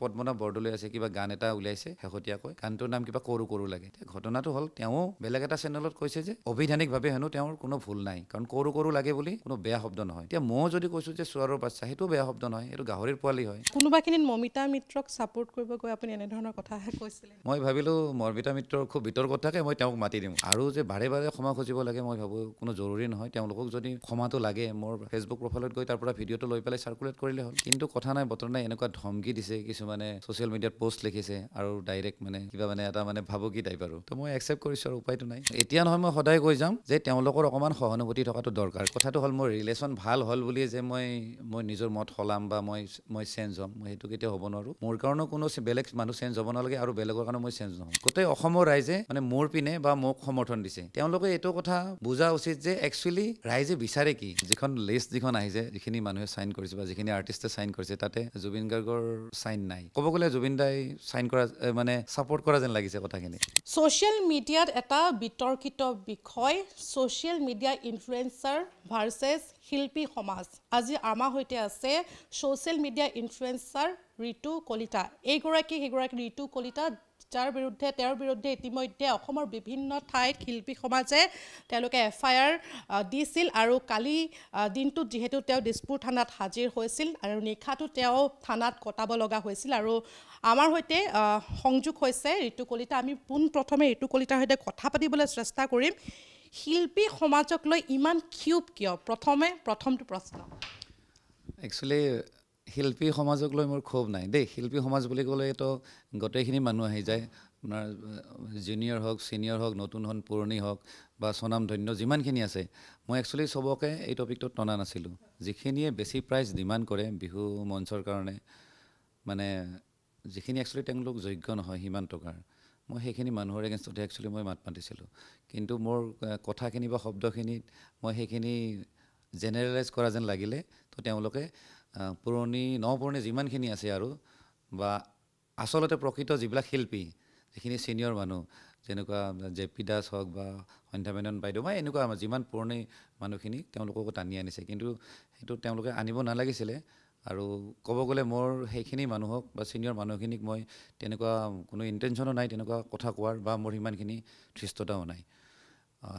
পদ্মনাভ বৰদলৈ আছে কিবা গান এটা উলিয়াইছে শেহতীয়াকৈ গানটোৰ নাম কিবা কৰো কৰো লাগে ঘটনাটো হ'ল তেওঁ বেলেগ এটা চেনেলত কৈছে যে অবিধানিকভাৱে হেনো তেওঁৰ কোনো ভুল নাই কাৰণ কৰো কৰো লাগে বুলি কোনো বেয়া শব্দ নহয় এতিয়া মই যদি কৈছো যে চোৱাৰৰ বাচ্চা সেইটো বেয়া শব্দ নহয় এইটো গাহৰিৰ পোৱালি হয় কোনোবাখিনিত মমিতা মিত্ৰক ছাপোৰ্ট কৰিব গৈ আপুনি এনেধৰণৰ কথাহে কৈছিলে মই ভাবিলোঁ মৰ্মিতা মিত্ৰৰ খুব বিতৰ্কত থাকে মই তেওঁক মাতি দিম আৰু যে বাৰে বাৰে ক্ষমা খুজিব লাগে মই ভাবোঁ কোনো জৰুৰী নহয় তেওঁলোকক যদি ক্ষমাটো লাগে মোৰ ফেচবুক প্ৰফাইলত গৈ তাৰ পৰা ভিডিঅ'টো লৈ পেলাই চাৰ্কুলেট কৰিলে হ'ল কিন্তু কথা নাই বতৰ নাই এনেকুৱা ধমকি দিছে কিছুমানে ছ'চিয়েল মিডিয়াত পোষ্ট লিখিছে আৰু ডাইৰেক্ট মানে কিবা মানে এটা মানে ভাবুকি টাইপ আৰু তো মই একচেপ্ট কৰিছোঁ আৰু উপায়টো নাই এতিয়া নহয় মই সদায় কৈ যাম যে তেওঁলোকৰ অকণমান সহানুভূতি থকাটো দৰকাৰ কথাটো হ'ল মোৰ ৰিলেশ্যন ভাল হ'ল বুলিয়ে যে মই নিজৰ মত সলাম বা মই চেঞ্জ হ'ম মই সেইটো কেতিয়াও হ'ব নোৱাৰোঁ মোৰ কাৰণেও কোনো বেলেগ মানুহ চেঞ্জ হ'ব নালাগে আৰু বেলেগৰ কাৰণে মই চেঞ্জ নহওঁ গোটেই অসমৰ ৰাইজে মানে মোৰ পিনে বা মোক সমৰ্থন দিছে তেওঁলোকে এইটো কথা বুজা উচিত যে একচুৱেলি ৰাইজে বিচাৰে কি যিখন লিষ্ট যিখন আহিছে যিখিনি মানুহে চাইন কৰিছে বা যিখিনি আৰ্টিষ্টে চাইন কৰিছে তাতে জুবিন গাৰ্গৰ চাইন নাই ক'ব গ'লে জুবিন দাই চাইন কৰা মানে ছাপোৰ্ট কৰা যেন লাগিছে কথাখিনি ছ'চিয়েল মিডিয়াত এটা বিতৰ্কিত বিষয় ছ'চিয়েল মিডিয়া ইনফ্লুৱেঞ্চাৰ ভাৰ্চেছ শিল্পী সমাজ আজি আমাৰ সৈতে আছে ছ'চিয়েল মিডিয়া ইনফ্লুৱেঞ্চাৰ ঋতু কলিতা এইগৰাকী সেইগৰাকী ঋতু কলিতা তেওঁৰ বিৰুদ্ধে ইতিমধ্যে অসমৰ বিভিন্ন ঠাইত শিল্পী সমাজে তেওঁলোকে FIR দিছিল আৰু কালি দিনটোত যিহেতু তেওঁ দিছপুৰ থানাত হাজিৰ হৈছিল আৰু নিশাটো তেওঁ থানাত কটাব লগা হৈছিল আৰু আমাৰ সৈতে সংযোগ হৈছে ঋতু কলিতা আমি পোনপ্ৰথমে ঋতু কলিতাৰ সৈতে কথা পাতিবলৈ চেষ্টা কৰিম শিল্পী সমাজক লৈ ইমান ক্ষোভ কিয় প্ৰথমটো প্ৰশ্ন একচুৱেলি শিল্পী সমাজক লৈ মোৰ ক্ষোভ নাই দেই শিল্পী সমাজ বুলি ক'লেতো গোটেইখিনি মানুহ আহি যায় আপোনাৰ জুনিয়ৰ হওক ছিনিয়ৰ হওক নতুন হওক পুৰণি হওক বা স্বনামধন্য যিমানখিনি আছে মই একচুৱেলি চবকে এই টপিকটোত টনা নাছিলোঁ যিখিনিয়ে বেছি প্ৰাইজ ডিমাণ্ড কৰে বিহু মঞ্চৰ কাৰণে মানে যিখিনি একচুৱেলি তেওঁলোক যোগ্য নহয় সিমান টকাৰ মই সেইখিনি মানুহৰ এগেইনষ্টতে একচুৱেলি মই মাত মাতিছিলোঁ কিন্তু মোৰ কথাখিনি বা শব্দখিনিত মই সেইখিনি জেনেৰেলাইজ কৰা যেন লাগিলে তো তেওঁলোকে পুৰণি যিমানখিনি আছে আৰু বা আচলতে প্ৰকৃত যিবিলাক শিল্পী যিখিনি ছিনিয়ৰ মানুহ যেনেকুৱা JP দাস হওক বা সন্ধ্যা মেনন বাইদেউ বা এনেকুৱা আমাৰ যিমান পুৰণি মানুহখিনি তেওঁলোককো টানি আনিছে কিন্তু সেইটো তেওঁলোকে আনিব নালাগিছিলে আৰু ক'ব গ'লে মোৰ সেইখিনি মানুহক বা ছিনিয়ৰ মানুহখিনিক মই তেনেকুৱা কোনো ইণ্টেনশ্যনো নাই তেনেকুৱা কথা কোৱাৰ বা মোৰ সিমানখিনি ধৃষ্টতাও নাই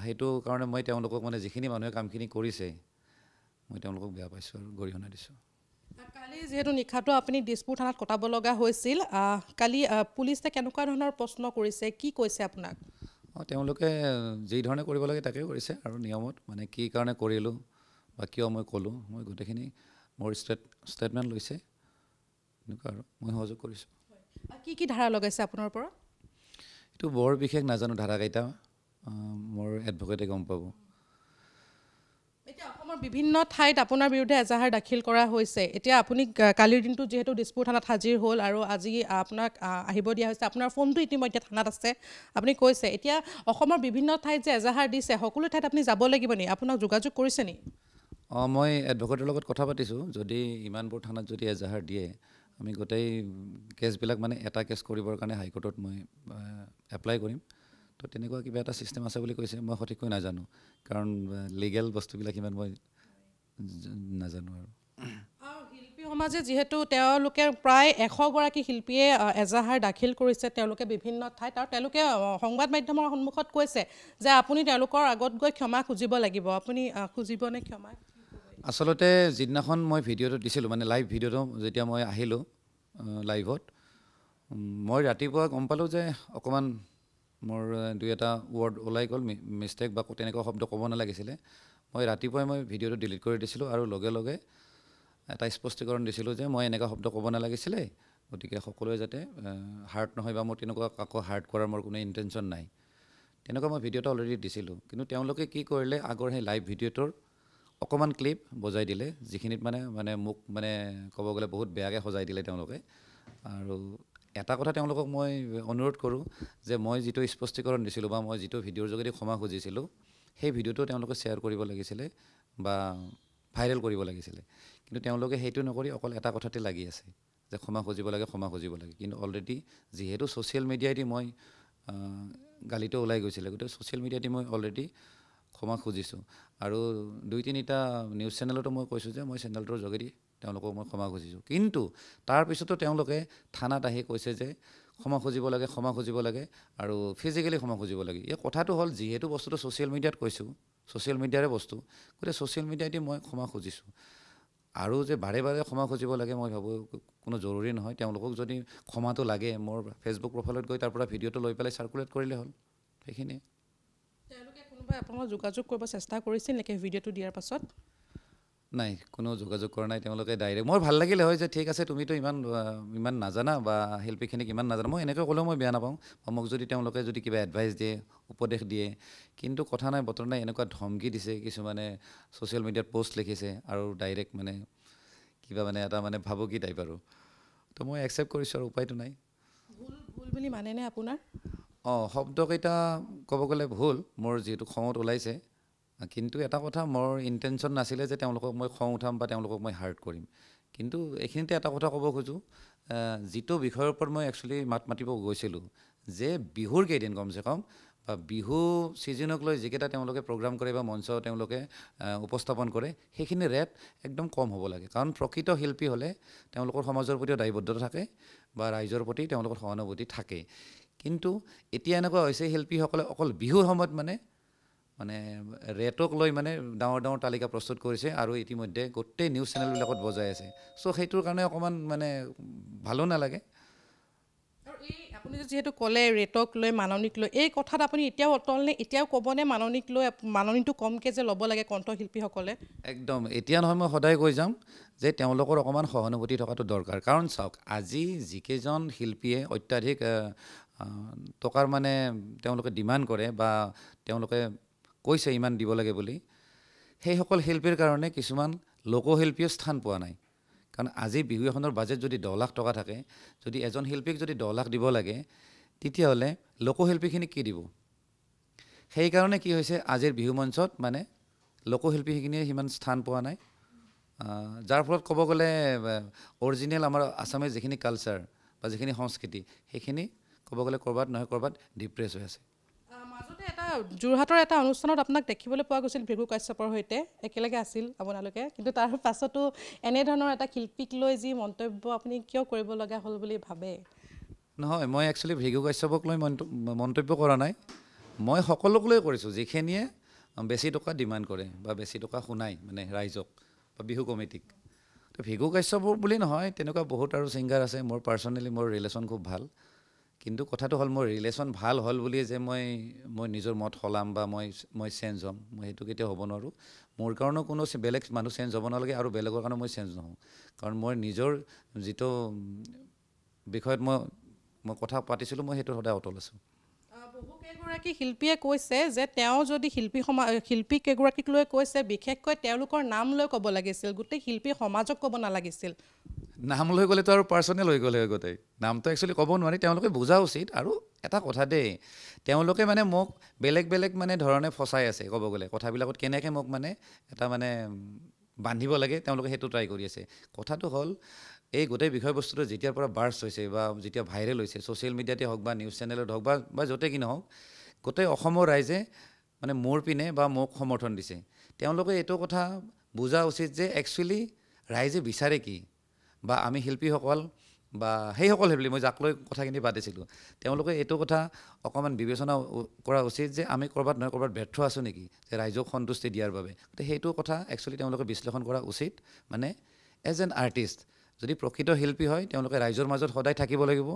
সেইটো কাৰণে মই তেওঁলোকক মানে যিখিনি মানুহে কামখিনি কৰিছে মই তেওঁলোকক বেয়া পাইছোঁ আৰু গৰিহণা দিছোঁ কালি যিহেতু নিশাটো আপুনি দিছপুৰ থানাত কটাব লগা হৈছিল কালি পুলিচে কেনেকুৱা ধৰণৰ প্ৰশ্ন কৰিছে কি কৈছে আপোনাক তেওঁলোকে যি ধৰণে কৰিব লাগে তাকেই কৰিছে আৰু নিয়মত মানে কি কাৰণে কৰিলোঁ বা কিয় মই ক'লোঁ মই গোটেইখিনি মোৰ ষ্টেটমেণ্ট লৈছে এনেকুৱা আৰু মই সহযোগ কৰিছোঁ কি ধাৰা লগাইছে আপোনাৰ ওপৰত এইটো বৰ বিশেষ নাজানো ধাৰাকেইটা মোৰ এডভকেটে গম পাব এতিয়া অসমৰ বিভিন্ন ঠাইত আপোনাৰ বিৰুদ্ধে এজাহাৰ দাখিল কৰা হৈছে এতিয়া আপুনি কালিৰ দিনটো যিহেতু দিছপুৰ থানাত হাজিৰ হ'ল আৰু আজি আপোনাক আহিব দিয়া হৈছে আপোনাৰ ফোনটো ইতিমধ্যে থানাত আছে আপুনি কৈছে এতিয়া অসমৰ বিভিন্ন ঠাইত যে এজাহাৰ দিছে সকলো ঠাইত আপুনি যাব লাগিব নি আপোনাক যোগাযোগ কৰিছে নি মই এডভকেটৰ লগত কথা পাতিছোঁ যদি ইমানবোৰ থানাত যদি এজাহাৰ দিয়ে আমি গোটেই কেছবিলাক মানে এটা কেছ কৰিবৰ কাৰণে হাইকোৰ্টত মই এপ্লাই কৰিম তো তেনেকুৱা কিবা এটা ছিষ্টেম আছে বুলি কৈছে মই সঠিককৈ নাজানো কাৰণ লিগেল বস্তুবিলাক ইমান মই নাজানো আৰু শিল্পী সমাজে যিহেতু তেওঁলোকে প্ৰায় 100গৰাকী শিল্পীয়ে এজাহাৰ দাখিল কৰিছে তেওঁলোকে বিভিন্ন ঠাইত আৰু তেওঁলোকে সংবাদ মাধ্যমৰ সন্মুখত কৈছে যে আপুনি তেওঁলোকৰ আগত গৈ ক্ষমা খুজিব লাগিব আপুনি খুজিবনে ক্ষমা আচলতে যিদিনাখন মই ভিডিঅ'টো দিছিলোঁ মানে লাইভ ভিডিঅ'টো যেতিয়া মই আহিলোঁ লাইভত মই ৰাতিপুৱা গম পালোঁ যে অকণমান মোৰ দুই এটা ৱৰ্ড ওলাই গ'ল মিষ্টেক বা তেনেকুৱা শব্দ ক'ব নালাগিছিলে মই ৰাতিপুৱাই ভিডিঅ'টো ডিলিট কৰি দিছিলোঁ আৰু লগে লগে এটা স্পষ্টীকৰণ দিছিলোঁ যে মই এনেকুৱা শব্দ ক'ব নালাগিছিলে গতিকে সকলোৱে যাতে হাৰ্ট নহয় বা মোৰ তেনেকুৱা কাকো হাৰ্ট কৰাৰ মোৰ কোনো ইণ্টেনশ্যন নাই তেনেকুৱা মই ভিডিঅ'টো অলৰেডি দিছিলোঁ কিন্তু তেওঁলোকে কি কৰিলে আগৰ সেই লাইভ ভিডিঅ'টোৰ অকণমান ক্লিপ বজাই দিলে যিখিনিত মানে মোক মানে ক'ব গ'লে বহুত বেয়াকৈ সজাই দিলে তেওঁলোকে আৰু এটা কথা তেওঁলোকক মই অনুৰোধ কৰোঁ যে মই যিটো স্পষ্টীকৰণ দিছিলোঁ বা মই যিটো ভিডিঅ'ৰ যোগেদি ক্ষমা খুজিছিলোঁ সেই ভিডিঅ'টো তেওঁলোকে শ্বেয়াৰ কৰিব লাগিছিলে বা ভাইৰেল কৰিব লাগিছিলে কিন্তু তেওঁলোকে সেইটো নকৰি অকল এটা কথাতে লাগি আছে যে ক্ষমা খুজিব লাগে কিন্তু অলৰেডি যিহেতু ছ'চিয়েল মিডিয়াইদি মই গালিটো ওলাই গৈছিলে গতিকে ছ'চিয়েল মিডিয়াইদি মই অলৰেডি ক্ষমা খুজিছোঁ আৰু 2-3টা নিউজ চেনেলতো মই কৈছোঁ যে মই চেনেলটোৰ যোগেদি তেওঁলোকক মই ক্ষমা খুজিছোঁ কিন্তু তাৰপিছতো তেওঁলোকে থানাত আহি কৈছে যে ক্ষমা খুজিব লাগে আৰু ফিজিকেলি ক্ষমা খুজিব লাগে এই কথাটো হ'ল যিহেতু বস্তুটো ছ'চিয়েল মিডিয়াত কৈছোঁ ছ'চিয়েল মিডিয়াৰে বস্তু গতিকে ছ'চিয়েল মিডিয়াতে মই ক্ষমা খুজিছোঁ আৰু যে বাৰে ক্ষমা খুজিব লাগে মই ভাবোঁ কোনো জৰুৰী নহয় তেওঁলোকক যদি ক্ষমাটো লাগে মোৰ ফেচবুক প্ৰফাইলত গৈ তাৰ পৰা ভিডিঅ'টো লৈ পেলাই চাৰ্কুলেট কৰিলে হ'ল সেইখিনিয়ে তেওঁলোকে কোনোবাই আপোনাক যোগাযোগ কৰিব চেষ্টা কৰিছিল নেকি ভিডিঅ'টো দিয়াৰ পাছত নাই কোনো যোগাযোগ কৰা নাই তেওঁলোকে ডাইৰেক্ট মোৰ ভাল লাগিলে হয় যে ঠিক আছে তুমিতো ইমান নাজানা বা শিল্পীখিনিক ইমান নাজানা মই এনেকৈ ক'লেও মই বেয়া নাপাওঁ বা মোক যদি তেওঁলোকে যদি কিবা এডভাইচ দিয়ে উপদেশ দিয়ে কিন্তু কথা নাই বতৰ নাই এনেকুৱা ধমকি দিছে কিছুমানে ছ'চিয়েল মিডিয়াত পষ্ট লিখিছে আৰু ডাইৰেক্ট মানে কিবা মানে এটা মানে ভাবুকি টাইপ আৰু তো মই একচেপ্ট কৰিছোঁ আৰু উপায়টো নাই ভুল বুলি মানেনে আপোনাৰ শব্দকেইটা ক'ব গ'লে ভুল মোৰ যিহেতু খঙত ওলাইছে কিন্তু এটা কথা মোৰ ইণ্টেনশ্যন নাছিলে যে তেওঁলোকক মই খং উঠাম বা তেওঁলোকক মই হাৰ্ট কৰিম কিন্তু এইখিনিতে এটা কথা ক'ব খোজোঁ যিটো বিষয়ৰ ওপৰত মই একচুৱেলি মাত মাতিব গৈছিলোঁ যে বিহুৰ কেইদিন কমচে কম বা বিহু ছিজনক লৈ যিকেইটা তেওঁলোকে প্ৰগ্ৰাম কৰে বা মঞ্চ তেওঁলোকে উপস্থাপন কৰে সেইখিনি ৰেট একদম কম হ'ব লাগে কাৰণ প্ৰকৃত শিল্পী হ'লে তেওঁলোকৰ সমাজৰ প্ৰতিও দায়বদ্ধতা থাকে বা ৰাইজৰ প্ৰতি তেওঁলোকৰ সহানুভূতি থাকে কিন্তু এতিয়া এনেকুৱা হৈছে শিল্পীসকলে অকল বিহুৰ সময়ত মানে ৰেটক লৈ মানে ডাঙৰ তালিকা প্ৰস্তুত কৰিছে আৰু ইতিমধ্যে গোটেই নিউজ চেনেলবিলাকত বজাই আছে চ' সেইটোৰ কাৰণে অকণমান মানে ভালো নালাগে আৰু এই আপুনি যিহেতু ক'লে ৰেটক লৈ মাননিক লৈ এই কথাত আপুনি এতিয়াও অটল নে এতিয়াও ক'বনে মাননিটো কমকৈ যে ল'ব লাগে কণ্ঠশিল্পীসকলে একদম এতিয়া নহয় মই সদায় কৈ যাম যে তেওঁলোকৰ অকণমান সহানুভূতি থকাটো দৰকাৰ কাৰণ চাওক আজি যিকেইজন শিল্পীয়ে অত্যাধিক টকাৰ মানে তেওঁলোকে ডিমাণ্ড কৰে বা তেওঁলোকে কৈছে ইমান দিব লাগে বুলি সেইসকল শিল্পীৰ কাৰণে কিছুমান লোকশিল্পীয়ে স্থান পোৱা নাই কাৰণ আজি বিহু এখনৰ বাজেট যদি 10 লাখ টকা থাকে যদি এজন শিল্পীক যদি 10 লাখ দিব লাগে তেতিয়াহ'লে লোকশিল্পীখিনিক কি দিব সেইকাৰণে কি হৈছে আজিৰ বিহু মঞ্চত মানে লোকশিল্পীখিনিয়ে সিমান স্থান পোৱা নাই যাৰ ফলত ক'ব গ'লে অৰিজিনেল আমাৰ আছামীজ যিখিনি কালচাৰ বা যিখিনি সংস্কৃতি সেইখিনি ক'ব গ'লে ক'ৰবাত নহয় ক'ৰবাত ডিপ্ৰেছ হৈ আছে মাজতে এটা যোৰহাটৰ এটা অনুষ্ঠানত আপোনাক দেখিবলৈ পোৱা গৈছিল ভৃগু কাশ্যপৰ সৈতে একেলগে আছিল আপোনালোকে কিন্তু তাৰ পাছতো এনেধৰণৰ এটা শিল্পীক লৈ যি মন্তব্য আপুনি কিয় কৰিব লগা হ'ল বুলি ভাবে নহয় মই একচুৱেলি ভৃগু কাশ্যপক লৈ মন্তব্য কৰা নাই মই সকলোক লৈ কৰিছোঁ যিখিনিয়ে বেছি টকা ডিমাণ্ড কৰে বা বেছি টকা শুনাই মানে ৰাইজক বা বিহু কমিটিক তো ভৃগু কাশ্যপ বুলি নহয় তেনেকুৱা বহুত আৰু ছিংগাৰ আছে মোৰ পাৰ্চনেলি মোৰ ৰিলেশ্যন খুব ভাল কিন্তু কথাটো হ'ল মোৰ ৰিলেশ্যন ভাল হ'ল বুলিয়ে যে মই নিজৰ মত সলাম বা মই চেঞ্জ হ'ম মই সেইটো কেতিয়াও হ'ব নোৱাৰোঁ মোৰ কাৰণেও কোনো বেলেগ মানুহ চেঞ্জ হ'ব নালাগে আৰু বেলেগৰ কাৰণে মই চেঞ্জ নহওঁ কাৰণ মই নিজৰ যিটো বিষয়ত মই কথা পাতিছিলোঁ মই সেইটো সদায় অটল আছোঁ বহুকেইগৰাকী শিল্পীয়ে কৈছে যে তেওঁ যদি শিল্পী কেইগৰাকীক লৈ কৈছে বিশেষকৈ তেওঁলোকৰ নাম লৈ ক'ব লাগিছিল গোটেই শিল্পী সমাজক ক'ব নালাগিছিল নাম লৈ গ'লেতো আৰু পাৰ্চনেল হৈ গ'লে গোটেই নামটো একচুৱেলি ক'ব নোৱাৰি তেওঁলোকে বুজা উচিত আৰু এটা কথা দেই তেওঁলোকে মানে মোক বেলেগ মানে ধৰণে ফচাই আছে ক'ব গ'লে কথাবিলাকত কেনেকৈ মোক মানে এটা মানে বান্ধিব লাগে তেওঁলোকে সেইটো ট্ৰাই কৰি আছে কথাটো হ'ল এই গোটেই বিষয়বস্তুটো যেতিয়াৰ পৰা বাৰ্ষ্ট হৈছে বা যেতিয়া ভাইৰেল হৈছে ছ'চিয়েল মিডিয়াতে হওক বা নিউজ চেনেলত হওক বা য'তে কি নহওক গোটেই অসমৰ ৰাইজে মানে মোৰ পিনে বা মোক সমৰ্থন দিছে তেওঁলোকে এইটো কথা বুজা উচিত যে একচুৱেলি ৰাইজে বিচাৰে কি বা আমি শিল্পীসকল বা সেইসকল শিল্পী মই যাক লৈ কথাখিনি পাতিছিলোঁ তেওঁলোকে এইটো কথা অকণমান বিবেচনা কৰা উচিত যে আমি ক'ৰবাত নহয় ক'ৰবাত ব্যৰ্থ আছোঁ নেকি যে ৰাইজক সন্তুষ্টি দিয়াৰ বাবে গতিকে সেইটো কথা একচুৱেলি তেওঁলোকে বিশ্লেষণ কৰা উচিত মানে এজ এন আৰ্টিষ্ট যদি প্ৰকৃত শিল্পী হয় তেওঁলোকে ৰাইজৰ মাজত সদায় থাকিব লাগিব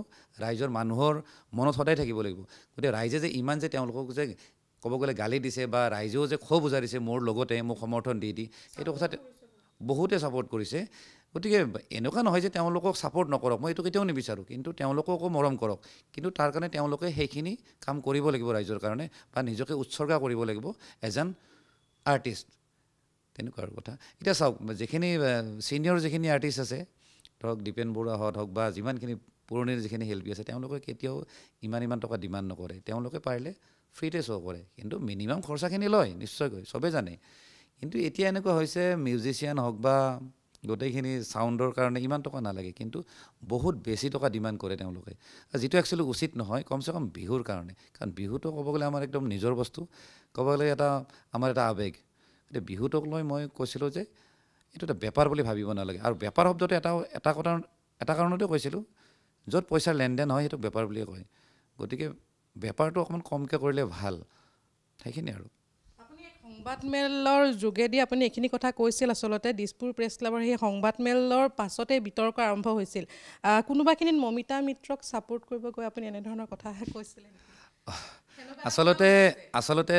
ৰাইজৰ মানুহৰ মনত সদায় থাকিব লাগিব গতিকে ৰাইজে যে ইমান যে তেওঁলোকক যে ক'ব গ'লে গালি দিছে বা ৰাইজেও যে ক্ষোভ উজাৰিছে মোৰ লগতে মোক সমৰ্থন দি সেইটো কথা বহুতে ছাপোৰ্ট কৰিছে গতিকে এনেকুৱা নহয় যে তেওঁলোকক ছাপোৰ্ট নকৰক মই এইটো কেতিয়াও নিবিচাৰোঁ কিন্তু তেওঁলোককো মৰম কৰক কিন্তু তাৰ কাৰণে তেওঁলোকে সেইখিনি কাম কৰিব লাগিব ৰাইজৰ কাৰণে বা নিজকে উৎসৰ্গা কৰিব লাগিব এজ এন আৰ্টিষ্ট তেনেকুৱা আৰু কথা এতিয়া চাওক যিখিনি ছিনিয়ৰ যিখিনি আৰ্টিষ্ট আছে ধৰক দীপেন বৰুৱাহঁত হওক বা যিমানখিনি পুৰণিৰ যিখিনি শিল্পী আছে তেওঁলোকে কেতিয়াও ইমান টকা ডিমাণ্ড নকৰে তেওঁলোকে পাৰিলে ফ্ৰীতে শ্ব' কৰে কিন্তু মিনিমাম খৰচাখিনি লয় নিশ্চয়কৈ চবেই জানে কিন্তু এতিয়া এনেকুৱা হৈছে মিউজিচিয়ান হওক বা গোটেইখিনি চাউণ্ডৰ কাৰণে ইমান টকা নালাগে কিন্তু বহুত বেছি টকা ডিমাণ্ড কৰে তেওঁলোকে যিটো একচুৱেলি উচিত নহয় কমচে কম বিহুৰ কাৰণে কাৰণ বিহুটো ক'ব গ'লে আমাৰ একদম নিজৰ বস্তু ক'ব গ'লে আমাৰ এটা আৱেগ এতিয়া বিহুটোক লৈ মই কৈছিলোঁ যে এইটো এটা বেপাৰ বুলি ভাবিব নালাগে আৰু বেপাৰ শব্দটো এটা কাৰণতে কৈছিলোঁ য'ত পইচাৰ লেনদেন হয় সেইটো বেপাৰ বুলিয়ে কয় গতিকে বেপাৰটো অকণমান কমকৈ কৰিলে ভাল সেইখিনি আৰু আপুনি এক সংবাদমেলৰ যোগেদি আপুনি এইখিনি কথা কৈছিল আচলতে দিছপুৰ প্ৰেছ ক্লাবৰ সেই সংবাদমেলৰ পাছতে বিতৰ্ক আৰম্ভ হৈছিল কোনোবাখিনিত মমিতা মিত্ৰক ছাপোৰ্ট কৰিব গৈ আপুনি এনেধৰণৰ কথা কৈছিলে আচলতে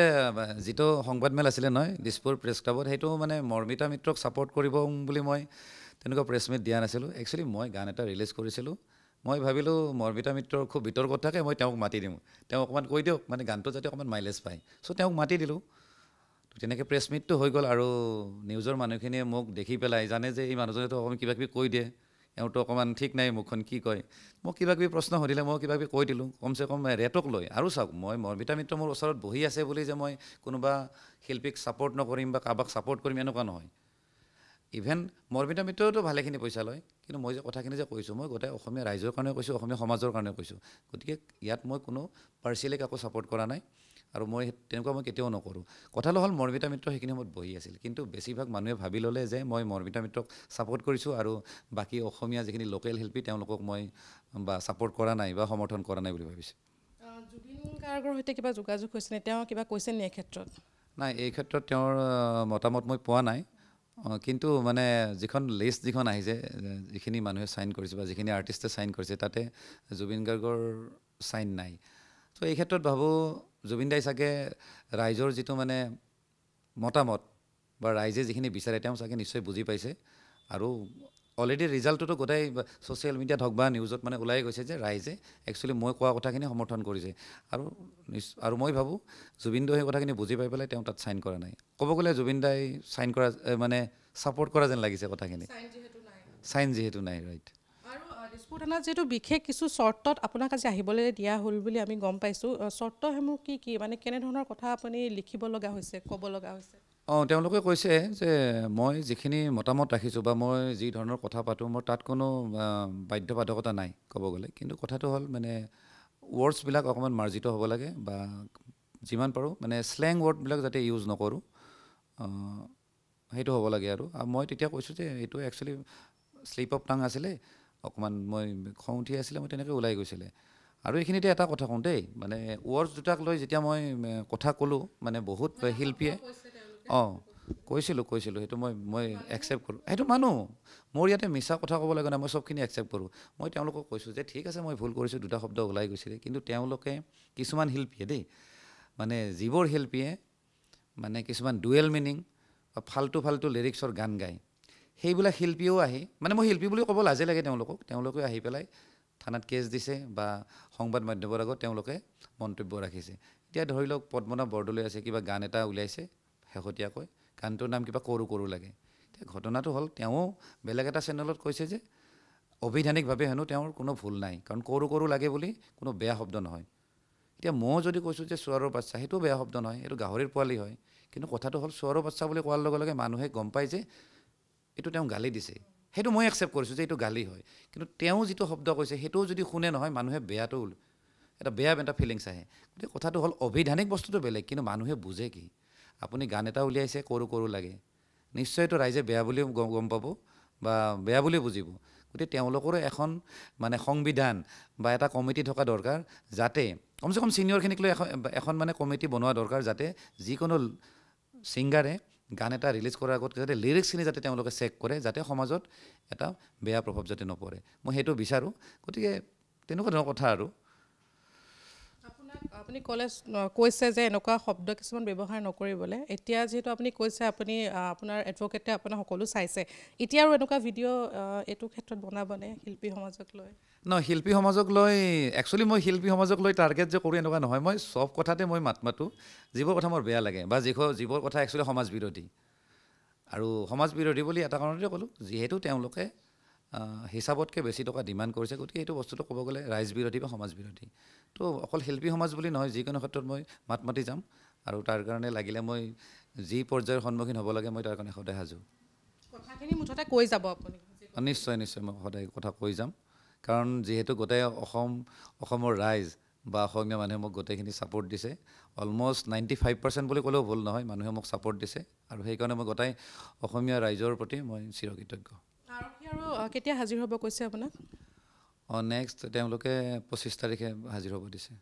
যিটো সংবাদমেল আছিলে নহয় দিছপুৰ প্ৰেছ ক্লাবত সেইটো মানে মৰ্মিতা মিত্ৰক ছাপোৰ্ট কৰিব বুলি মই তেনেকুৱা প্ৰেছ মিট দিয়া নাছিলোঁ একচুৱেলি মই গান এটা ৰিলিজ কৰিছিলোঁ মই ভাবিলোঁ মৰ্মিতা মিত্ৰৰ খুব বিতৰ্কত থাকে মই তেওঁক মাতি দিওঁ তেওঁ অকণমান কৈ দিয়ক মানে গানটো যাতে অকণমান মাইলেজ পায় চ' তেওঁক মাতি দিলোঁ তেনেকৈ প্ৰেছ মিটটো হৈ গ'ল আৰু নিউজৰ মানুহখিনিয়ে মোক দেখি পেলাই জানে যে এই মানুহজনেতো অকণমান কিবা কিবি কৈ দিয়ে এওঁতো অকণমান ঠিক নাই মুখখন কি কয় মোক কিবা কিবি প্ৰশ্ন সুধিলে মই কিবা কিবি কৈ দিলোঁ কমচে কম ৰেটক লৈ আৰু চাওক মই মৰ্মিতা মিত্ৰ মোৰ ওচৰত বহি আছে বুলি যে মই কোনোবা শিল্পীক ছাপোৰ্ট নকৰিম বা কাৰোবাক ছাপোৰ্ট কৰিম এনেকুৱা নহয় ইভেন মৰ্মিতা মিত্ৰতো ভালেখিনি পইচা লয় কিন্তু মই যে কথাখিনি যে কৈছোঁ মই গোটেই অসমীয়া ৰাইজৰ কাৰণে কৈছোঁ অসমীয়া সমাজৰ কাৰণে কৈছোঁ গতিকে ইয়াত মই কোনো পাৰ্চিয়েলি কাকো ছাপোৰ্ট কৰা নাই আৰু মই তেনেকুৱা মই কেতিয়াও নকৰোঁ কথাটো হ'ল মৰ্মিতা মিত্ৰ সেইখিনি সময়ত বহি আছিল কিন্তু বেছিভাগ মানুহে ভাবি ল'লে যে মই মৰ্মিতা মিত্ৰক ছাপোৰ্ট কৰিছোঁ আৰু বাকী অসমীয়া যিখিনি লোকেল শিল্পী তেওঁলোকক মই বা ছাপোৰ্ট কৰা নাই বা সমৰ্থন কৰা নাই বুলি ভাবিছোঁ জুবিন গাৰ্গৰ সৈতে কিবা যোগাযোগ হৈছেনে তেওঁ কিবা কৈছে নি এই ক্ষেত্ৰত নাই এই ক্ষেত্ৰত তেওঁৰ মতামত মই পোৱা নাই কিন্তু মানে যিখন লিষ্ট যিখন আহিছে যিখিনি মানুহে ছাইন কৰিছে বা যিখিনি আৰ্টিষ্টে ছাইন কৰিছে তাতে জুবিন গাৰ্গৰ ছাইন নাই ত' এই ক্ষেত্ৰত ভাবোঁ জুবিন দাই চাগে ৰাইজৰ যিটো মানে মতামত বা ৰাইজে যিখিনি বিচাৰে তেওঁ চাগে নিশ্চয় বুজি পাইছে আৰু অলৰেডি ৰিজাল্টটোতো গোটেই ছ'চিয়েল মিডিয়াত হওক বা নিউজত মানে ওলাই গৈছে যে ৰাইজে একচুৱেলি মই কোৱা কথাখিনি সমৰ্থন কৰিছে আৰু মই ভাবোঁ জুবিন দাই সেই কথাখিনি বুজি পাই পেলাই তেওঁ তাত ছাইন কৰা নাই ক'ব গ'লে জুবিন দাই ছাইন কৰা মানে ছাপোৰ্ট কৰা যেন লাগিছে কথাখিনি ছাইন যিহেতু নাই ৰাইট আৰু দিছপুৰ থানাত যিহেতু বিশেষ কিছু চৰ্তত আপোনাক আজি আহিবলৈ দিয়া হ'ল বুলি আমি গম পাইছোঁ চৰ্তসমূহ কি মানে কেনেধৰণৰ কথা আপুনি লিখিব লগা হৈছে ক'ব লগা হৈছে তেওঁলোকে কৈছে যে মই যিখিনি মতামত ৰাখিছোঁ বা মই যি ধৰণৰ কথা পাতোঁ মোৰ তাত কোনো বাধ্যবাধকতা নাই ক'ব গ'লে কিন্তু কথাটো হ'ল মানে ৱৰ্ডছবিলাক অকণমান মাৰ্জিত হ'ব লাগে বা যিমান পাৰোঁ মানে শ্লেং ৱৰ্ডবিলাক যাতে ইউজ নকৰোঁ সেইটো হ'ব লাগে আৰু মই তেতিয়া কৈছোঁ যে এইটো একচুৱেলি শ্লিপ অফ টাং আছিলে অকণমান মই খং উঠি আছিলে মই তেনেকৈ ওলাই গৈছিলে আৰু এইখিনিতে এটা কথা কওঁ দেই মানে ৱৰ্ডছ দুটাক লৈ যেতিয়া মই কথা ক'লোঁ মানে বহুত শিল্পীয়ে কৈছিলোঁ সেইটো মই একচেপ্ট কৰোঁ সেইটো মানুহ মোৰ ইয়াতে মিছা কথা ক'ব লাগে নাই মই চবখিনি একচেপ্ট কৰোঁ মই তেওঁলোকক কৈছোঁ যে ঠিক আছে মই ভুল কৰিছোঁ দুটা শব্দ ওলাই গৈছিলে কিন্তু তেওঁলোকে কিছুমান শিল্পীয়ে দেই মানে যিবোৰ শিল্পীয়ে মানে কিছুমান ডুৱেল মিনিং বা ফাল্টু লিৰিক্সৰ গান গায় সেইবিলাক শিল্পীও আহি মানে মই শিল্পী বুলি ক'ব লাজে লাগে তেওঁলোকে আহি পেলাই থানাত কেছ দিছে বা সংবাদ মাধ্যমৰ আগত তেওঁলোকে মন্তব্য ৰাখিছে এতিয়া ধৰি লওক পদ্মনাভ বৰদলৈ আছে কিবা গান এটা উলিয়াইছে শেহতীয়াকৈ গানটোৰ নাম কিবা কৰো লাগে এতিয়া ঘটনাটো হ'ল তেওঁ বেলেগ এটা চেনেলত কৈছে যে অবিধানিকভাৱে হেনো তেওঁৰ কোনো ভুল নাই কাৰণ কৰো লাগে বুলি কোনো বেয়া শব্দ নহয় এতিয়া মই যদি কৈছোঁ যে চোৱাৰৰ বাচ্চা সেইটো বেয়া শব্দ নহয় এইটো গাহৰিৰ পোৱালি হয় কিন্তু কথাটো হ'ল চোৱাৰৰ বাচ্চা বুলি কোৱাৰ লগে লগে মানুহে গম পায় যে এইটো তেওঁ গালি দিছে সেইটো মই একচেপ্ট কৰিছোঁ যে এইটো গালি হয় কিন্তু তেওঁ যিটো শব্দ কৈছে সেইটোও যদি শুনে নহয় মানুহে বেয়াটো এটা ফিলিংছ আহে গতিকে কথাটো হ'ল অভিধানিক বস্তুটো বেলেগ কিন্তু মানুহে বুজে কি আপুনি গান এটা উলিয়াইছে কৰো লাগে নিশ্চয়তো ৰাইজে বেয়া বুলিও গম পাব বা বেয়া বুলিও বুজিব গতিকে তেওঁলোকৰো এখন মানে সংবিধান বা এটা কমিটি থকা দৰকাৰ যাতে কমচে কম ছিনিয়ৰখিনিক লৈ এখন মানে কমিটি বনোৱা দৰকাৰ যাতে যিকোনো ছিংগাৰে গান এটা ৰিলিজ কৰাৰ আগত যাতে লিৰিক্সখিনি যাতে তেওঁলোকে চেক কৰে যাতে সমাজত এটা বেয়া প্ৰভাৱ যাতে নপৰে মই সেইটো বিচাৰোঁ গতিকে তেনেকুৱা ধৰণৰ কথা আৰু আপুনি কৈছে যে এনেকুৱা শব্দ কিছুমান ব্যৱহাৰ নকৰিবলৈ এতিয়া যিহেতু আপুনি কৈছে আপুনি আপোনাৰ এডভকেটে আপোনাৰ সকলো চাইছে এতিয়া আৰু এনেকুৱা ভিডিঅ' এইটো ক্ষেত্ৰত বনাবনে শিল্পী সমাজক লৈ শিল্পী সমাজক লৈ একচুৱেলি মই শিল্পী সমাজক লৈ টাৰ্গেট যে কৰোঁ এনেকুৱা নহয় মই চব কথাতে মই মাত মাতোঁ যিবোৰ কথা মোৰ বেয়া লাগে বা যিবোৰ কথা একচুৱেলি সমাজ বিৰোধী আৰু সমাজ বিৰোধী বুলি এটা কাৰণতে ক'লোঁ যিহেতু তেওঁলোকে হিচাপতকৈ বেছি টকা ডিমাণ্ড কৰিছে গতিকে এইটো বস্তুটো ক'ব গ'লে ৰাইজ বিৰোধী বা সমাজ বিৰোধী তো অকল শিল্পী সমাজ বুলি নহয় যিকোনো ক্ষেত্ৰত মই মাত মাতি যাম আৰু তাৰ কাৰণে লাগিলে মই যি পৰ্যায়ৰ সন্মুখীন হ'ব লাগে মই তাৰ কাৰণে সদায় সাজু কথাখিনি মুঠতে কৈ যাব আপুনি নিশ্চয় মই সদায় কথা কৈ যাম কাৰণ যিহেতু গোটেই অসমৰ ৰাইজ বা অসমীয়া মানুহে মোক গোটেইখিনি ছাপোৰ্ট দিছে অলম'ষ্ট 95% বুলি ক'লেও ভুল নহয় মানুহে মোক ছাপোৰ্ট দিছে আৰু সেইকাৰণে মই গোটেই অসমীয়া ৰাইজৰ প্ৰতি মই চিৰকৃতজ্ঞ আৰক্ষী আৰু কেতিয়া হাজিৰ হ'ব কৈছে আপোনাক নেক্সট তেওঁলোকে 25 তাৰিখে হাজিৰ হ'ব দিছে